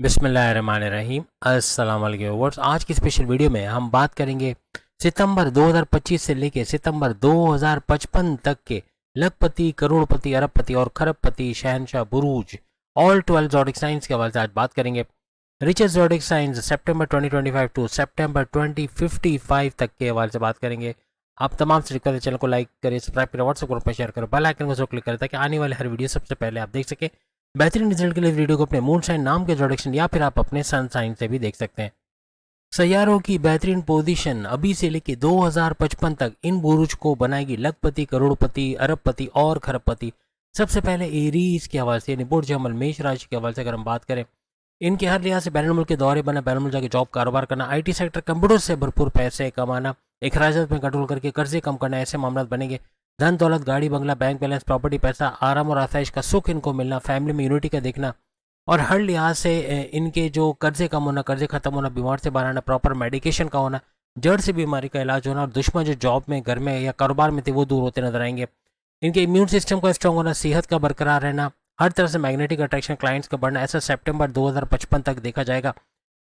बिस्मिल्लाहिर्रहमानिर्रहीम। अस्सलाम वालेकुम व्यूअर्स। आज की स्पेशल वीडियो में हम बात करेंगे सितंबर 2025 से लेके सितंबर 2055 तक के लखपति, करोड़पति, अरबपति और खरबपति शहनशाह बुरूज ऑल 12 ज़ोडिक साइंस के हवाले से आज बात करेंगे। रिचेस्ट ज़ोडिक साइंस सितंबर 2025 टू सितंबर 2055 तक के हवाले से बात करेंगे। आप तमाम से रिक्वेस्ट है, चैनल को लाइक करें, सब्सक्राइब करें, व्हाट्सएप ग्रुप में शेयर करें, बेल आइकन को जरूर क्लिक करें ताकि आने वाले हर वीडियो सबसे पहले आप देख सकें। बेहतरीन रिजल्ट के लिए वीडियो को अपने मून साइन नाम के इंट्रोडक्शन या फिर आप अपने सन साइन से भी देख सकते हैं। सैयारों की बेहतरीन पोजीशन अभी से लेकर 2055 तक इन बुरुज को बनाएगी लखपति, करोड़पति, अरबपति और खरबपति। सबसे पहले एरीज के हवाले से यानी बुर्ज अमल मेष राशि के हवाले से अगर हम बात करें, इनके हर लिहाज से बैनुल मुल्क के दौरे बना, बैनुल मुल्क जाके जॉब कारोबार करना, आईटी सेक्टर, कंप्यूटर से भरपूर पैसे कमाना, अखराजात में कंट्रोल करके कर्जे कम करना, ऐसे मामला बनेंगे। धन दौलत, गाड़ी बंगला, बैंक बैलेंस, प्रॉपर्टी, पैसा, आराम और आसाइश का सुख इनको मिलना, फैमिली में यूनिटी का देखना और हर लिहाज से इनके जो कर्जे कम होना, कर्जे खत्म होना, बीमार से बाहर आना, प्रॉपर मेडिकेशन का होना, जड़ से बीमारी का इलाज होना और दुश्मन जो जॉब में, घर में या कारोबार में थे वो दूर होते नजर आएंगे। इनके इम्यून सिस्टम का स्ट्रांग होना, सेहत का बरकरार रहना, हर तरह से मैग्नेटिक अट्रैक्शन क्लाइंट्स का बढ़ना, ऐसा सितंबर 2055 तक देखा जाएगा।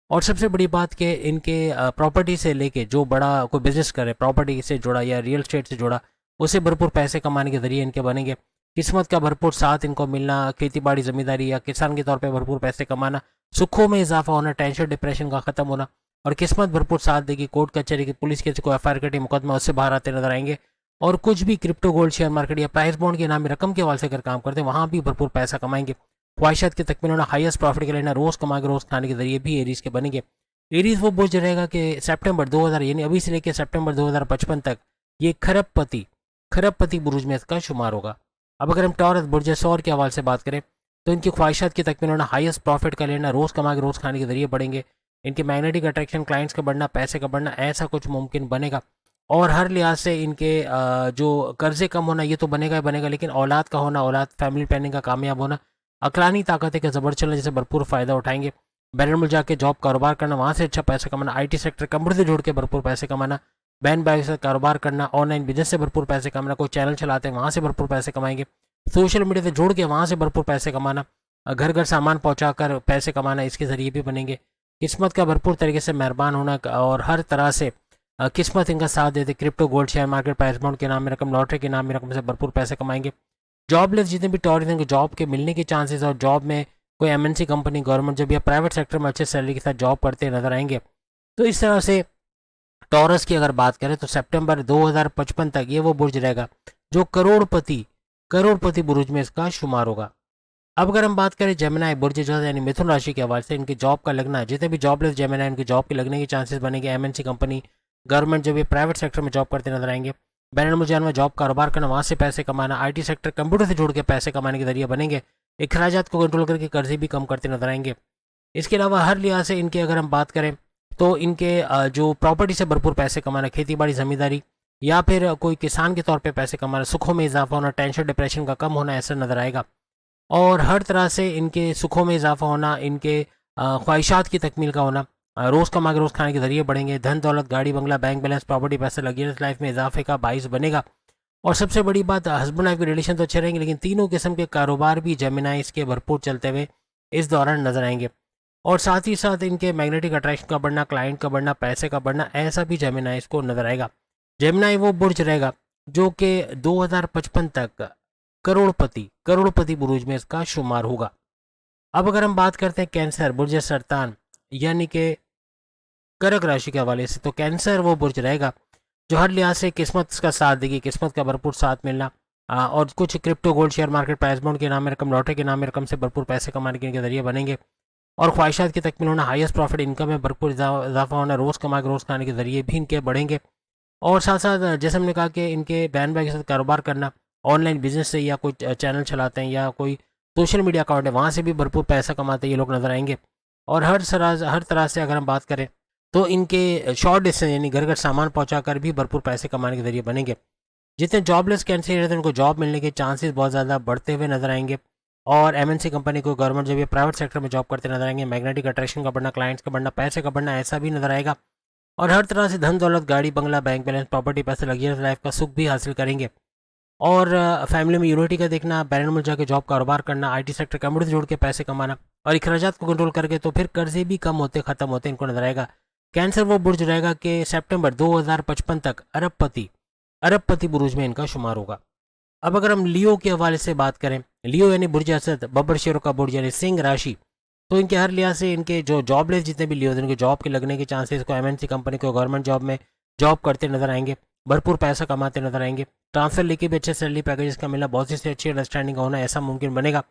और सबसे बड़ी बात कि इनके प्रॉपर्टी से लेके जो बड़ा कोई बिजनेस करे, प्रॉपर्टी से जुड़ा या रियल एस्टेट से जुड़ा, उसे भरपूर पैसे कमाने के जरिए इनके बनेंगे। किस्मत का भरपूर साथ इनको मिलना, खेती बाड़ी जमींदारी या किसान के तौर पे भरपूर पैसे कमाना, सुखों में इजाफा होना, टेंशन डिप्रेशन का खत्म होना और किस्मत भरपूर साथ देगी। कोर्ट कचहरी की, पुलिस के कोई एफआईआर कटी, मुकदमा, उससे बाहर आते नजर आएंगे। और कुछ भी क्रिप्टो गोल्ड शेयर मार्केट या प्राइस बॉन्ड के नाम में रकम के हवाले से अगर काम करते हैं, वहाँ भी भरपूर पैसा कमाएंगे। ख्वाहिशात की तकमील होना, हाईएस्ट प्रॉफिट के लेना, रोज कमा के रोज खाने के जरिए भी एरीज के बनेंगे। एरीज वो बुर्ज रहेगा कि सितंबर 2000 यानी अभी से लेकर सितंबर 2055 तक ये खरबपति बुरुज में इसका शुमार होगा। अब अगर हम टॉरस बुर्ज सौर के हवाले से बात करें तो इनकी ख्वाहिशात की तकमील होना, हाईएस्ट प्रॉफिट का लेना, रोज कमा के रोज खाने के जरिए बढ़ेंगे। इनके मैग्नेटिक अट्रैक्शन, क्लाइंट्स का बढ़ना, पैसे का बढ़ना, ऐसा कुछ मुमकिन बनेगा। और हर लिहाज से इनके जो कर्जे कम होना ये तो बनेगा ही बनेगा, लेकिन औलाद का होना, औलाद फैमिली प्लानिंग का कामयाब होना, अकलानी ताकत का जबर चलना जैसे भरपूर फ़ायदा उठाएंगे। बैरन में जाके जॉब कारोबार करना, वहाँ से अच्छा पैसा कमाना, आईटी सेक्टर कंप्यूटर से जोड़ के भरपूर पैसे कमाना, बैन बाय से कारोबार करना, ऑनलाइन बिजनेस से भरपूर पैसे कमाना, कोई चैनल चलाते हैं वहाँ से भरपूर पैसे कमाएंगे, सोशल मीडिया से जोड़ के वहाँ से भरपूर पैसे कमाना, घर घर सामान पहुँचा कर पैसे कमाना, इसके ज़रिए भी बनेंगे। किस्मत का भरपूर तरीके से मेहरबान होना और हर तरह से किस्मत इनका साथ देते। Crypto gold share market, price bond के नाम में रकम, लॉटरी के नाम में रकम से भरपूर पैसे कमाएंगे। जॉबलेस जितने भी टॉरिस्ट हैं जॉब के मिलने के चांसेस और जॉब में कोई एमएनसी कंपनी, गवर्नमेंट जब या प्राइवेट सेक्टर में अच्छे सैलरी के साथ जॉब करते नजर आएंगे। तो इस तरह से टॉरस की अगर बात करें तो सितंबर 2055 तक ये वो बुर्ज रहेगा जो करोड़पति बुर्ज में इसका शुमार होगा। अब अगर हम बात करें जेमिनाई बुर्ज जो है यानी मिथुन राशि के हवाले से इनकी जॉब का लगना, जितने भी जॉबलेस जेमिनाई इनकी जॉब के लगने के चांसेस बनेंगे। एमएनसी कंपनी, गवर्नमेंट जब ये प्राइवेट सेक्टर में जॉब करते नजर आएंगे। बैरन में जॉब कारोबार करना, वहाँ से पैसे कमाना, आईटी सेक्टर कंप्यूटर से जोड़ के पैसे कमाने के जरिए बनेंगे। अखराजात को कंट्रोल करके कर्जे भी कम करते नजर आएंगे। इसके अलावा हर लिहाज से इनके अगर हम बात करें तो इनके जो प्रॉपर्टी से भरपूर पैसे कमाना, खेती बाड़ी जमींदारी या फिर कोई किसान के तौर पे पैसे कमाना, सुखों में इजाफा होना, टेंशन डिप्रेशन का कम होना, ऐसा नजर आएगा। और हर तरह से इनके सुखों में इजाफा होना, इनके ख्वाहिशात की तकमील का होना, रोज़ कमा के रोज़ खाने के जरिए बढ़ेंगे। धन दौलत, गाड़ी बंगला, बैंक बैलेंस, प्रॉपर्टी, पैसे, लग्जरियस लाइफ में इजाफे का बाइस बनेगा। और सबसे बड़ी बात, हस्बैंड वाइफ के रिलेशन तो अच्छे रहेंगे, लेकिन तीनों किस्म के कारोबार भी जेमिनाई इसके भरपूर चलते हुए इस दौरान नजर आएंगे। और साथ ही साथ इनके मैग्नेटिक अट्रैक्शन का बढ़ना, क्लाइंट का बढ़ना, पैसे का बढ़ना, ऐसा भी जेमिनाई इसको नजर आएगा। जेमिनाई वो बुर्ज रहेगा जो कि 2055 तक करोड़पति बुरुज में इसका शुमार होगा। अब अगर हम बात करते हैं कैंसर बुर्ज सरतान यानी कि कर्क राशि के हवाले से, तो कैंसर वो बुर्ज रहेगा जो हर लिहाज से किस्मत का साथ देगी, किस्मत का भरपूर साथ मिलना और कुछ crypto gold share market, price bond के नाम में रकम, लॉटरी के नाम में रकम से भरपूर पैसे कमाने के जरिए बनेंगे। और ख्वाहिशात की तकमील होना, हाईएस्ट प्रॉफिट इनकम में भरपूर इजाफा होना, रोज़ कमा के रोज़ खाने के जरिए भी इनके बढ़ेंगे। और साथ साथ जैसे हमने कहा कि इनके बैन बाय के साथ कारोबार करना, ऑनलाइन बिजनेस से या कोई चैनल चलाते हैं या कोई सोशल मीडिया अकाउंट है वहाँ से भी भरपूर पैसा कमाते ये लोग नजर आएंगे। और हर तरह से अगर हम बात करें तो इनके शॉर्ट डिस्टेंस यानी घर घर सामान पहुँचा कर भी भरपूर पैसे कमाने के जरिए बनेंगे। जितने जॉबलेस कैंडिडेट रहते हैं उनको जॉब मिलने के चांसेस बहुत ज़्यादा बढ़ते हुए नजर आएंगे। और एमएनसी कंपनी को, गवर्नमेंट जब ये प्राइवेट सेक्टर में जॉब करते नजर आएंगे। मैग्नेटिक अट्रैक्शन का बढ़ना, क्लाइंट्स का बढ़ना, पैसे का बढ़ना, ऐसा भी नजर आएगा। और हर तरह से धन दौलत, गाड़ी बंगला, बैंक बैलेंस, प्रॉपर्टी, पैसे, लग्जरियस लाइफ का सुख भी हासिल करेंगे। और फैमिली में यूनिटी का देखना, बैरन में जाके जॉब कारोबार करना, आईटी सेक्टर कंप्यूटर से जोड़ के पैसे कमाना, और अखराजात को कंट्रोल करके तो फिर कर्जे भी कम होते खत्म होते इनको नजर आएगा। कैंसर वो बुर्ज रहेगा कि सितंबर 2055 तक अरबपति बुर्ज में इनका शुमार होगा। अब अगर हम लियो के हवाले से बात करें, लियो यानी बुर्ज असद, बब्बर शेरों का बुर्ज यानी सिंह राशि, तो इनके हर लिहाज से इनके जो जॉबलेस जितने भी लियो इनके जॉब के लगने के चांसेस को एमएनसी कंपनी को गवर्नमेंट जॉब में जॉब करते नजर आएंगे, भरपूर पैसा कमाते नजर आएंगे, ट्रांसफर लेके भी अच्छे सैलरी पैकेजेस का मिलना, बहुत से अच्छी अंडरस्टैंडिंग का होना ऐसा मुमकिन बनेगा।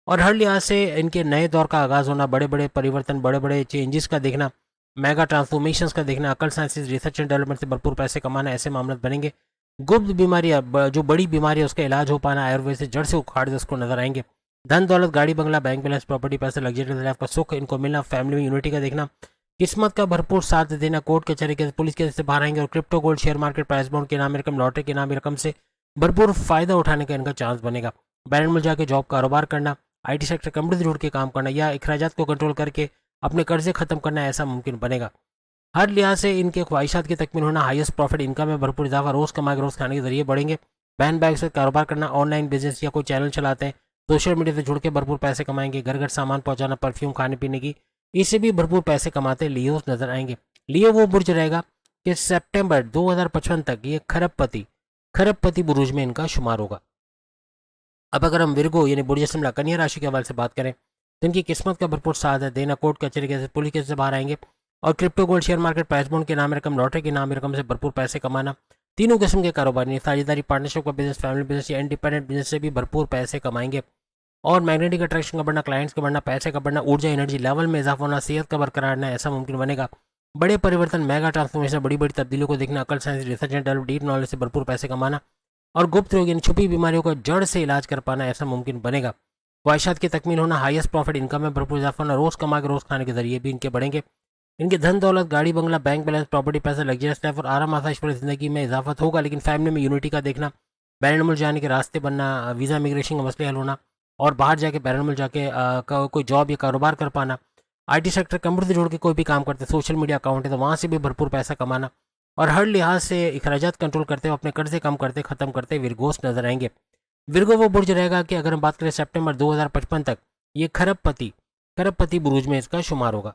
और हर लिहाज से इनके नए दौर का आगाज होना, बड़े बड़े परिवर्तन, बड़े बड़े चेंजेस का देखना, मेगा ट्रांसफॉर्मेशंस का देखना, अकल साइंसेज रिसर्च एंड डेवलपमेंट से भरपूर पैसे कमाना, ऐसे मामले बनेंगे। गुप्त बीमारियां, जो बड़ी बीमारी है उसका इलाज हो पाना, आयुर्वेद से जड़ से उखाड़ दे उसको नजर आएंगे। धन दौलत, गाड़ी बंगला, बैंक बैलेंस, प्रॉपर्टी, पैसे, लग्जरी लाइफ का सुख इनको मिलना, फैमिली में यूनिटी का देखना, किस्मत का भरपूर साथ देना, कोर्ट कचहरी के पुलिस केस से बाहर आएंगे और crypto gold share market price bond के नाम रकम, लॉटरी के नाम रकम से भरपूर फायदा उठाने का इनका चांस बनेगा। बैरन में जाके जॉब कारोबार करना, आईटी सेक्टर कंपनी से जुड़ के काम करना या अखराजात को कंट्रोल करके अपने कर्जे खत्म करना ऐसा मुमकिन बनेगा। हर लिहाज से इनके ख्वाहिशात की तकमील होना, हाईएस्ट प्रॉफिट, इनकम में भरपूर इजाफा, रोज कमा के रोज खाने के जरिए बढ़ेंगे। बैन बैग से कारोबार करना, ऑनलाइन बिजनेस या कोई चैनल चलाते हैं, सोशल मीडिया से जुड़ के भरपूर पैसे कमाएंगे। घर घर सामान पहुंचाना, परफ्यूम, खाने पीने की, इससे भी भरपूर पैसे कमाते लियोस नजर आएंगे। लियो वो बुर्ज रहेगा कि सितंबर 2055 तक ये खरबपति बुर्ज में इनका शुमार होगा। अब अगर हम विर्गो यानी बुर्ज शिमला कन्या राशि के हवाले से बात करें तो इनकी किस्मत का भरपूर साथ है देना, कोर्ट कचहरी के पुलिस केस से बाहर आएंगे और crypto gold share market price bond के नाम रकम, लॉटरी के नाम रकम से भरपूर पैसे कमाना, तीनों किस्म के कारोबार यानी साझेदारी, पार्टनरशिप का बिजनेस, फैमिली बिजनेस या इंडिपेंडेंट बिजनेस से भी भरपूर पैसे कमाएंगे। और मैग्नेटिक अट्रैक्शन का बढ़ना, क्लाइंट्स का बढ़ना, पैसे का बढ़ना, ऊर्जा एनर्जी लेवल में इजाफा होना, सेहत का बरकरार रहना ऐसा मुमकिन बनेगा। बड़े परिवर्तन, मेगा ट्रांसफॉर्मेशन, बड़ी बड़ी तब्दीलियों को देखना, अकल science research and develop, deep knowledge से भरपूर पैसे कमाना और गुप्त रोग यानी छुपी बीमारियों का जड़ से इलाज कर पाना ऐसा मुमकिन बनेगा। ख्वाहिशात की तकमील होना, हाईएस्ट प्रॉफिट, इनकम में भरपूर इजाफा होना, रोज कमा के रोज खाने के जरिए भी इनके बढ़ेंगे। इनके धन दौलत, गाड़ी बंगला, बैंक बैलेंस, प्रॉपर्टी, पैसा, लग्जरियस लाइफ और आराम आसाइश पर जिंदगी में इजाफा होगा, लेकिन फैमिली में यूनिटी का देखना, बैरन मुल्क जाने के रास्ते बनना, वीज़ा इमिग्रेशन का मसले हल होना और बाहर जाके बैरन मुल्क जाके कोई जॉब या कारोबार कर पाना, आईटी सेक्टर कंप्यूटर से जोड़ के कोई भी काम करते, सोशल मीडिया अकाउंट है तो वहाँ से भी भरपूर पैसा कमाना और हर लिहाज से अखराजात कंट्रोल करते हुए अपने कर्जे कम करते खत्म करते विरगोस नजर आएंगे। विरगो वो बुर्ज रहेगा कि अगर हम बात करें सितंबर 2055 तक ये खरबपति बुर्ज में इसका शुमार होगा।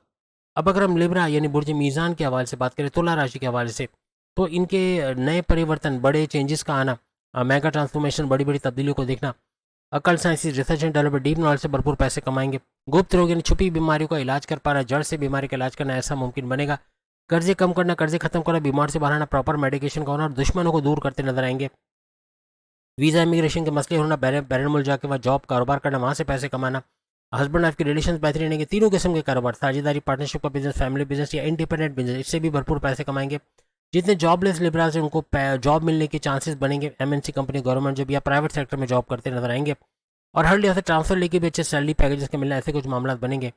अब अगर हम लिब्रा यानी बुर्ज मीज़ान के हवाले से बात करें, तुला राशि के हवाले से, तो इनके नए परिवर्तन, बड़े चेंजेस का आना, मेगा ट्रांसफॉर्मेशन, बड़ी बड़ी तब्दीलियों को देखना, अकल sciences research and development, deep knowledge से भरपूर पैसे कमाएंगे। गुप्त रोग यानी छुपी बीमारियों का इलाज कर पाना, जड़ से बीमारी का इलाज करना ऐसा मुमकिन बनेगा। कर्जे कम करना, कर्जे खत्म करना, बीमार से बाहर आना, प्रॉपर मेडिकेशन का होना और दुश्मनों को दूर करते नजर आएंगे। वीज़ा इमिग्रेशन के मसले होना, बैरन मुल्क जाके वहाँ जॉब कारोबार करना, वहाँ से पैसे कमाना, हस्बैंड वाइफ के रिलेशन बेहतरीन रहेंगे, तीनों किस्म के कारोबार, साझेदारी, पार्टनरशिप का बिजनेस, फैमिली बिजनेस या इंडिपेंडेंट बिजनेस, इससे भी भरपूर पैसे कमाएंगे। जितने जॉबलेस लिबरल्स हैं उनको जॉब मिलने के चांसेस बनेंगे, एमएनसी कंपनी, गवर्नमेंट जॉब या प्राइवेट सेक्टर में जॉब करते नजर आएंगे और हर लिहाज से ट्रांसफर लेके भी अच्छे सैलरी पैकेजेस के मिलना, ऐसे कुछ मामला बनेंगे।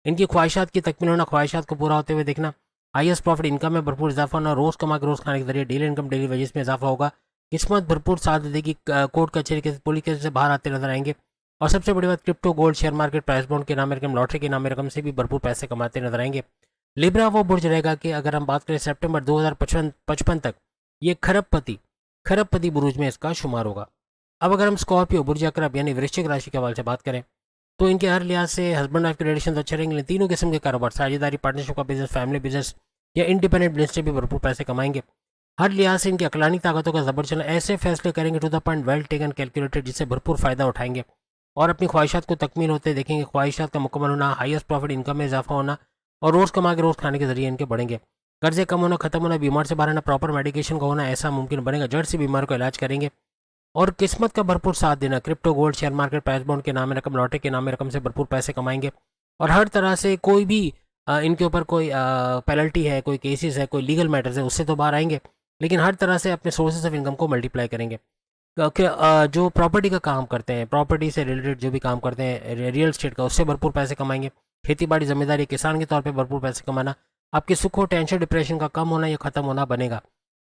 इनकी ख्वाहिशात की तकमील होना, ख्वाहिशात को पूरा होते हुए देखना, हाईएस्ट प्रॉफिट, इनकम में भरपूर इजाफा होना, रोज कमा के रोज खाने के जरिए डेली इनकम, डेली वेजेस में इजाफा होगा, किस्मत भरपूर साथ देगी, कोर्ट कचहरी के पुलिस केस से बाहर आते नजर आएंगे और सबसे बड़ी बात crypto gold share market price bond के नाम रकम, लॉटरी के नाम रकम से भी भरपूर पैसे कमाते नजर आएंगे। लिब्रा वो बुर्ज रहेगा कि अगर हम बात करें सितंबर 2055 तक ये खरबपति बुर्ज में इसका शुमार होगा। अब अगर हम स्कॉर्पियो बुर्ज अकरब यानी वृश्चिक राशि के हवाले से बात करें तो इनके हर लिहाज से हस्बैंड वाइफ के रिलेशन अच्छे रहेंगे, तीनों किस्म के कारोबार, साझेदारी, पार्टनरशिप का बिजनेस, फैमिली बिजनेस या इंडिपेंडेंट बिजनेस से भी भरपूर पैसे कमाएंगे। हर लिहाज से इनकी अकलानी ताकतों का जबर चलना, ऐसे फैसले करेंगे to the point, well taken, calculated, जिससे भरपूर फायदा उठाएंगे और अपनी ख्वाहिशात को तकमील होते देखेंगे। ख्वाहिशात का मुकम्मल होना, हाईएस्ट प्रॉफिट, इनकम में इजाफा होना और रोज़ कमा के रोज़ खाने के जरिए इनके बढ़ेंगे। कर्जे कम होना, खत्म होना, बीमार से बाहर आना, प्रॉपर मेडिकेशन का होना ऐसा मुमकिन बनेगा, जड़ से बीमार को इलाज करेंगे और किस्मत का भरपूर साथ देना, crypto gold share market price bond के नाम रकम, लॉटरी के नाम रकम से भरपूर पैसे कमाएंगे और हर तरह से कोई भी इनके ऊपर कोई पेनल्टी है, कोई केसेस है, कोई लीगल मैटर्स है, उससे तो बाहर आएंगे, लेकिन हर तरह से अपने सोर्सेज ऑफ इनकम को मल्टीप्लाई करेंगे। क्योंकि जो प्रॉपर्टी का काम करते हैं, प्रॉपर्टी से रिलेटेड जो भी काम करते हैं, रियल स्टेट का, उससे भरपूर पैसे कमाएंगे। खेती बाड़ी, जिम्मेदारी, किसान के तौर पे भरपूर पैसे कमाना, आपके सुख हो, टेंशन, डिप्रेशन का कम होना या खत्म होना बनेगा।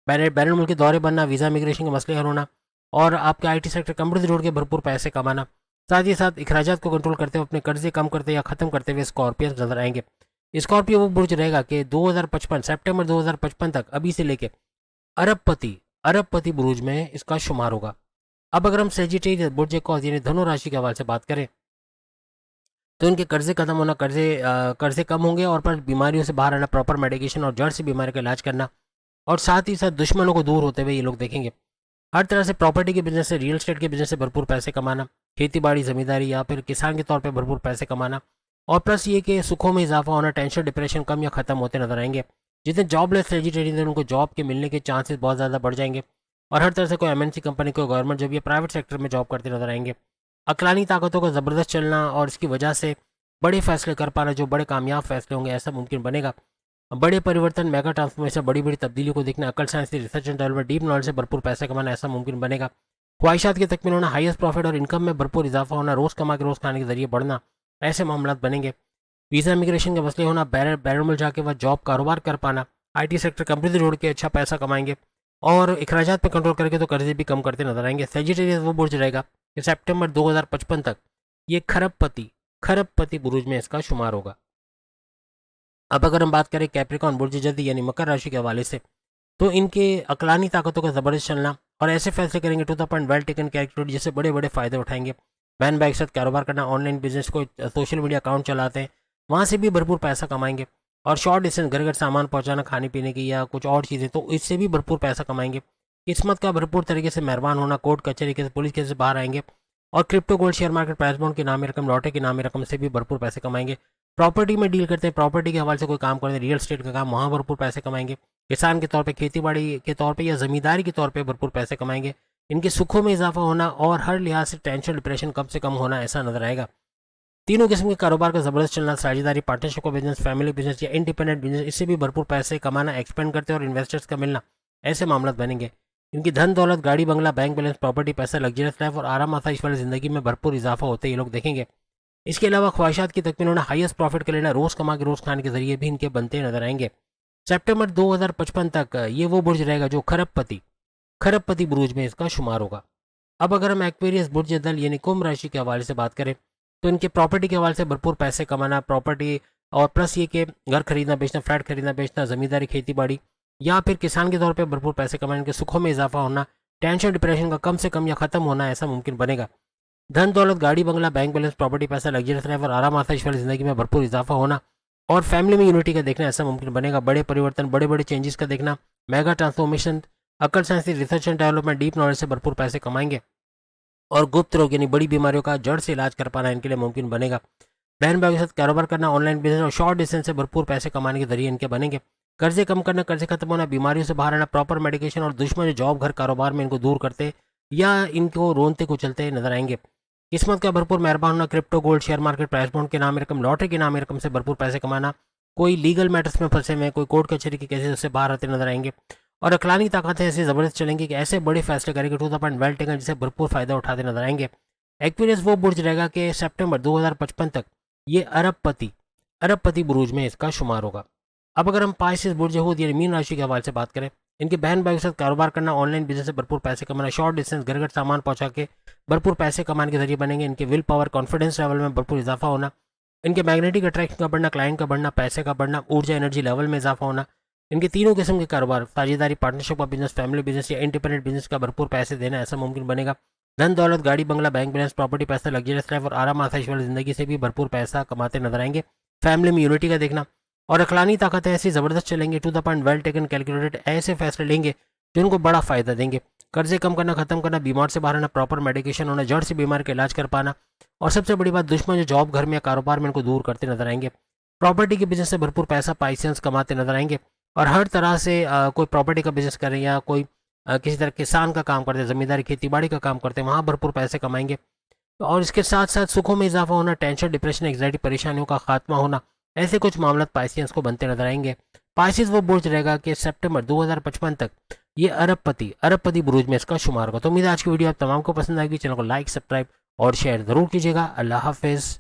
बैरन मुल्क के दौरे बनना, वीज़ा इमिग्रेशन के मसले हल होना और आपके आईटी सेक्टर कंप्यूटर से जोड़ के भरपूर पैसे कमाना, साथ ही साथ अखराजात को कंट्रोल करते हुए अपने कर्जे कम करते या खत्म करते हुए स्कॉर्पियंस नजर आएंगे। स्कॉर्पियो वो बुर्ज रहेगा कि 2055 सितंबर 2055 तक अभी से लेके अरबपति बुर्ज में इसका शुमार होगा। अब अगर हम सेजिटेरियस बुर्ज कौस यानी धनु राशि के हवाले से बात करें तो इनके कर्जे खत्म होना, कर्जे कम होंगे और पर बीमारियों से बाहर आना, प्रॉपर मेडिकेशन और जड़ से बीमारी का इलाज करना, और साथ ही साथ दुश्मनों को दूर होते हुए ये लोग देखेंगे। हर तरह से प्रॉपर्टी के बिजनेस से, रियल एस्टेट के बिजनेस से भरपूर पैसे कमाना, खेती बाड़ी जमींदारी या फिर किसान के तौर पर भरपूर पैसे कमाना, और प्लस ये कि सुखों में इजाफा होना, टेंशन डिप्रेशन कम या खत्म होते नजर आएंगे। जितने जॉबलेस वेजिटेरियन हैं उनको जॉब के मिलने के चांसेस बहुत ज़्यादा बढ़ जाएंगे, और हर तरह से कोई एमएनसी कंपनी, कोई गवर्नमेंट जॉब या प्राइवेट सेक्टर में जॉब करते नजर आएंगे। अकलानी ताकतों का ज़बरदस्त चलना और इसकी वजह से बड़े फैसले कर पाना, जो बड़े कामयाब फैसले होंगे, ऐसा मुमकिन बनेगा। बड़े परिवर्तन, मेगा ट्रांसफॉर्मेशन, बड़ी बड़ी तब्दीलियों को देखना, अकल, science, research and development, deep knowledge से भरपूर पैसे कमाना, ऐसा मुमकिन बनेगा। ख्वाहिशात की तकमील होना, हाईएस्ट प्रॉफिट और इनकम में भरपूर इजाफा होना, रोज़ कमा के रोज़ खाने के जरिए बढ़ना, ऐसे मामला बनेंगे। वीज़ा इमिग्रेशन के मसले होना, बैरल में जाके वह जॉब कारोबार कर पाना, आईटी सेक्टर कंपनी जोड़ के अच्छा पैसा कमाएंगे, और अखराजात पर कंट्रोल करके तो कर्जे भी कम करते नजर आएंगे। सेजिटेरियस वो बुर्ज रहेगा कि सितंबर 2055 तक ये खरबपति बुर्ज में इसका शुमार होगा। अब अगर हम बात करें कैप्रिकॉन बुर्ज जल्दी यानी मकर राशि के हवाले से, तो इनके अकलानी ताकतों का ज़बरदस्त चलना और ऐसे फैसले करेंगे to the point, well taken, calculate, जिससे बड़े बड़े फ़ायदे उठाएंगे। बहन भाई के साथ कारोबार करना, ऑनलाइन बिजनेस, को सोशल मीडिया अकाउंट चलाते हैं, वहाँ से भी भरपूर पैसा कमाएंगे। और शॉर्ट डिस्टेंस घर घर सामान पहुँचाना, खाने पीने की या कुछ और चीज़ें, तो इससे भी भरपूर पैसा कमाएंगे। किस्मत का भरपूर तरीके से मेहरबान होना, कोर्ट कचहरी के पुलिस के से बाहर आएंगे, और crypto gold share market, price bond की नामी रकम, लॉटरी की नामी रकम से भी भरपूर पैसे कमाएंगे। प्रॉपर्टी में डील करते हैं, प्रॉपर्टी के हवाले से कोई काम करते हैं, रियल एस्टेट का काम, वहाँ भरपूर पैसे कमाएंगे। किसान के तौर पे, खेती बाड़ी के तौर पे या ज़मींदारी के तौर पे भरपूर पैसे कमाएंगे। इनके सुखों में इजाफा होना और हर लिहाज से टेंशन डिप्रेशन कम से कम होना, ऐसा नजर आएगा। तीनों किस्म के कारोबार का ज़बरदस्त चलना, साझेदारी, पार्टनरशिप का बिजनेस, फैमिली बिजनेस या इंडिपेंडेंट बिजनेस, इससे भी भरपूर पैसे कमाना, एक्सपेंड करते हैं और इन्वेस्टर्स का मिलना, ऐसे मामला बनेंगे। इनकी धन दौलत, गाड़ी बंगला, बैंक बैलेंस, प्रॉपर्टी, पैसा, लग्जरियस लाइफ और आराम आसाइश वाली ज़िंदगी में भरपूर इजाफा होते ये लोग देखेंगे। इसके अलावा ख्वाहिशात की तकमील होना, हाईएस्ट प्रॉफिट कर लेना, रोज़ कमा के रोज़ खाने के जरिए भी इनके बनते नजर आएंगे। सितंबर 2055 तक ये वो बुर्ज रहेगा जो खरबपति बुर्ज में इसका शुमार होगा। अब अगर हम एक्वेरियस बुर्ज दल यानी कुंभ राशि के हवाले से बात करें, तो इनके प्रॉपर्टी के हवाले से भरपूर पैसे कमाना, प्रॉपर्टी और प्लस ये कि घर खरीदना बेचना, फ्लैट खरीदना बेचना, ज़मींदारी, खेती बाड़ी या फिर किसान के तौर पे भरपूर पैसे कमाने, इनके सुखों में इजाफा होना, टेंशन डिप्रेशन का कम से कम या खत्म होना, ऐसा मुमकिन बनेगा। धन दौलत, गाड़ी बंगला, बैंक बैलेंस, प्रॉपर्टी, पैसा, लग्जरियस लाइफ और आराम आसाइश वाली ज़िंदगी में भरपूर इजाफा होना और फैमिली में यूनिटी का देखना, ऐसा मुमकिन बनेगा। बड़े परिवर्तन, बड़े बड़े चेंजेस का देखना, मेगा ट्रांसफॉर्मेशन, अकल, science, research and development, deep knowledge से भरपूर पैसे कमाएंगे और गुप्त रोग यानी बड़ी बीमारियों का जड़ से इलाज कर पाना इनके लिए मुमकिन बनेगा। बहन भाई के साथ कारोबार करना, ऑनलाइन बिजनेस और शॉर्ट डिस्टेंस से भरपूर पैसे कमाने के जरिए इनके बनेंगे। कर्जे कम करना, कर्जे खत्म होना, बीमारियों से बाहर आना, प्रॉपर मेडिकेशन और दुश्मन जो जॉब घर कारोबार में इनको दूर करते या इनको रोनते कुचलते नजर आएंगे। किस्मत का भरपूर मेहरबान होना, crypto gold share market, price bond के नाम रकम, लॉटरी के नाम रकम से भरपूर पैसे कमाना, कोई लीगल मैटर्स में फंसे हुए, कोई कोर्ट कचहरी के केसेस से बाहर आते नजर आएंगे और अकलानी ताकतें ऐसी ज़बरदस्त चलेंगी कि ऐसे बड़े फैसले करेंगे to the point, well taken, जिससे भरपूर फायदा उठाते नजर आएंगे। एक्विलियस वो बुर्ज रहेगा कि सितंबर 2055 तक ये अरबपति बुर्ज में इसका शुमार होगा। अब अगर हम पाइसेस बुर्ज यहूद यानी मीन राशि के हवाले से बात करें, इनके बहन भाई के साथ कारोबार करना, ऑनलाइन बिजनेस से भरपूर पैसे कमाना, शॉर्ट डिस्टेंस घर घर सामान पहुंचा के भरपूर पैसे कमाने के जरिए बनेंगे। इनके विल पावर, कॉन्फिडेंस लेवल में भरपूर इजाफा होना, इनके मैग्नेटिक अट्रैक्शन का बढ़ना, क्लाइंट का बढ़ना, पैसे का बढ़ना, ऊर्जा एनर्जी लेवल में इजाफा होना, इनके तीनों किस्म के कारोबार, साझेदारी, पार्टनरशिप का बिजनेस, फैमिली बिजनेस या इंडिपेंडेंट बिजनेस का भरपूर पैसे देना, ऐसा मुमकिन बनेगा। धन दौलत, गाड़ी बंगला, बैंक बैलेंस, प्रॉपर्टी, पैसा, लग्जरियस लाइफ और आराम आसाइश वाली जिंदगी से भी भरपूर पैसा कमाते नजर आएंगे। फैमिली में यूनिटी का देखना और अखलानी ताकतें ऐसी ज़बरदस्त चलेंगे to the point, well taken, calculated, ऐसे फैसले लेंगे जो उनको बड़ा फ़ायदा देंगे। कर्जे कम करना, खत्म करना, बीमार से बाहर आना, प्रॉपर मेडिकेशन होना, जड़ से बीमार का इलाज कर पाना और सबसे बड़ी बात, दुश्मन जो जॉब घर में या कारोबार में इनको दूर करते नजर आएंगे। प्रॉपर्टी के बिजनेस से भरपूर पैसा पाइसेंस कमाते नजर आएंगे और हर तरह से कोई प्रॉपर्टी का बिजनेस करें या कोई किसी तरह किसान का काम करते हैं, ज़मींदारी, खेती बाड़ी का काम करते हैं, वहाँ भरपूर पैसे कमाएंगे। और इसके साथ साथ सुखों में इजाफा होना, टेंशन डिप्रेशन एंग्जाइटी परेशानियों का खात्मा होना, ऐसे कुछ मामला पाइसियंस को बनते नजर आएंगे। पाइसिस वो बुर्ज रहेगा कि सितंबर 2055 तक ये अरबपति बुर्ज में इसका शुमार होगा। तो उम्मीद है आज की वीडियो आप तमाम को पसंद आएगी। चैनल को लाइक, सब्सक्राइब और शेयर जरूर कीजिएगा। अल्लाह हाफिज़।